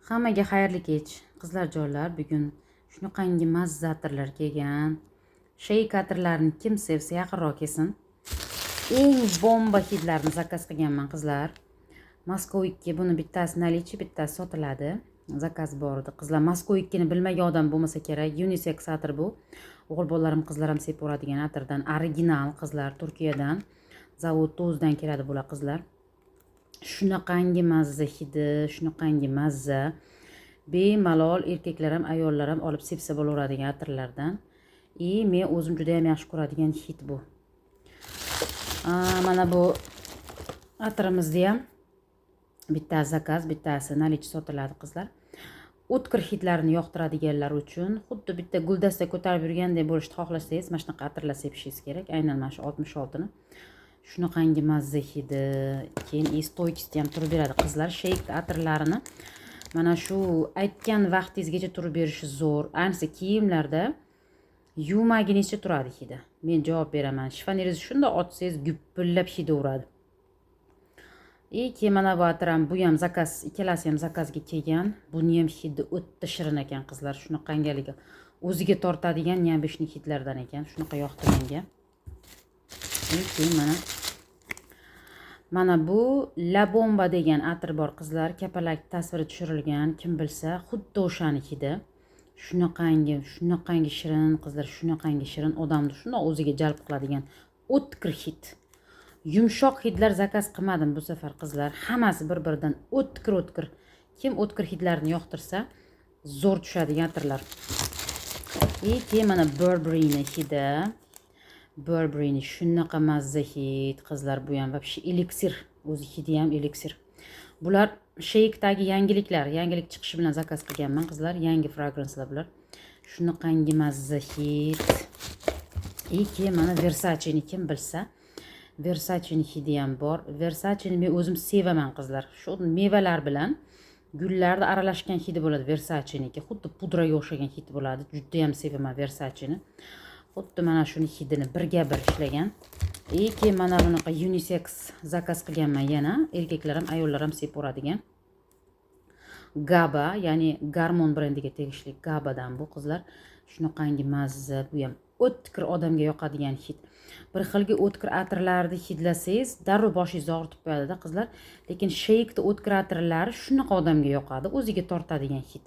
Hammaga xayrli kech. Qizlar jonlar, bugun shunaqangi mazza atirlar kelgan. Sheyk atirlarini kim sevsa yaqinroq kelsin. Eng bomba hidlarni zakaz qilganman qizlar. Moskva 2 buni bittasi nalichi, bittasi sotiladi. Zakaz bor edi. Qizlar Moskva 2 ni bilmagan odam bo'lmasa kerak. Unisex atir bu. O'g'il bolalarim, qizlarim sevib ko'radigan atirdan, original qizlar, Turkiyadan. Zavod Tuzdan keladi bular qizlar. Shunaqangi mazza hidi, shunaqangi mazza. Bemalol erkaklar ham ayollar ham olib sepsa bo'laveradigan atirlardan. Men o'zim juda ham yaxshi ko'radigan hid bu. Mana bu atirimizda ham bittasi zakaz, bittasi nalich sotiladi qizlar. O'tkir hidlarni yoqtiradiganlar uchun xuddi bitta guldasta ko'tarib yurgandek bo'lishni xohlasangiz, mana shunaqa atirlar sepishingiz kerak. Aynan mana shu 66 ni. Shunaqangi mazza hidi, keyin stoykisi ham turib beradi qizlar. Sheyk atirlarini mana shu aytgan vaqtingizgacha turib berishi zo'r. Ayniqsa kiyimlarda yuvmagunicha turadi hidi. Men javob beraman. Shifoniringizni shunda otsangiz gupillab hidaveradi. Keyin mana bu atiram, bu ham zakaz, ikkalasi ham zakazga kelgan. Buni ham hidi o'ta shirin ekan qizlar. Shunaqangaligi o'ziga tortadigan Nyambishning hidlaridan ekan. Shunaqa yoqdi menga. Keyin mana bu La Bomba degan atir bor qizlar. Kapalak tasviri tushirilgan. Kim bilsa, xuddi o'shanikida. Shunaqangi shirin qizlar, shunaqangi shirin, odamni shundoq o'ziga jalb qiladigan o'tkir hid. Yumshoq hidlar zakaz qilmadim bu safar qizlar. Hammasi bir-biridan o'tkir. Kim o'tkir hidlarni yoqtirsa, zo'r tushadigan atirlar. Keyin mana Burberry'ni hidi. Burberry'ni shunaqa mazza hid qizlar, bu ham vobshe eliksir, o'zi hidi ham eliksir. Bular Sheykdagi yangiliklar, yangilik chiqishi bilan zakaz qilganman qizlar, yangi fragrancelar bular. Shunaqangi mazza hid. Keyin mana Versace'ni kim bilsa, Versace'ni hidi ham bor. Versace'ni men o'zim sevaman qizlar. Shu mevalar bilan gullarni aralashgan hidi bo'ladi Versace'niki. Xuddi pudraga o'xshagan hid bo'ladi. Juda ham sevaman Versace'ni. Xuddi mana shuni hidini birga-bir ishlagan. Keyin mana bunaqa unisex zakaz qilganman yana. Erkaklar ham, ayollar ham sevib ko'radigan. Gaba, ya'ni Garmon brendiga tegishli Gabadan bu qizlar. Shunaqangi mazza, bu ham o'tkir odamga yoqadigan hid. Bir xilga o'tkir atirlarni hidlasangiz, darrov boshingizni og'ritib qo'yadi-da qizlar. Lekin Sheykda o'tkir atirlari shunaqa odamga yoqadi, o'ziga tortadigan hid.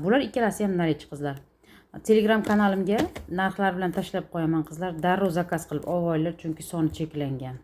Bular ikkalasi ham nalich qizlar. Telegram kanalimga narxlar bilan tashlab qo'yaman qizlar. Darrov zakaz qilib olinglar, chunki soni cheklangan.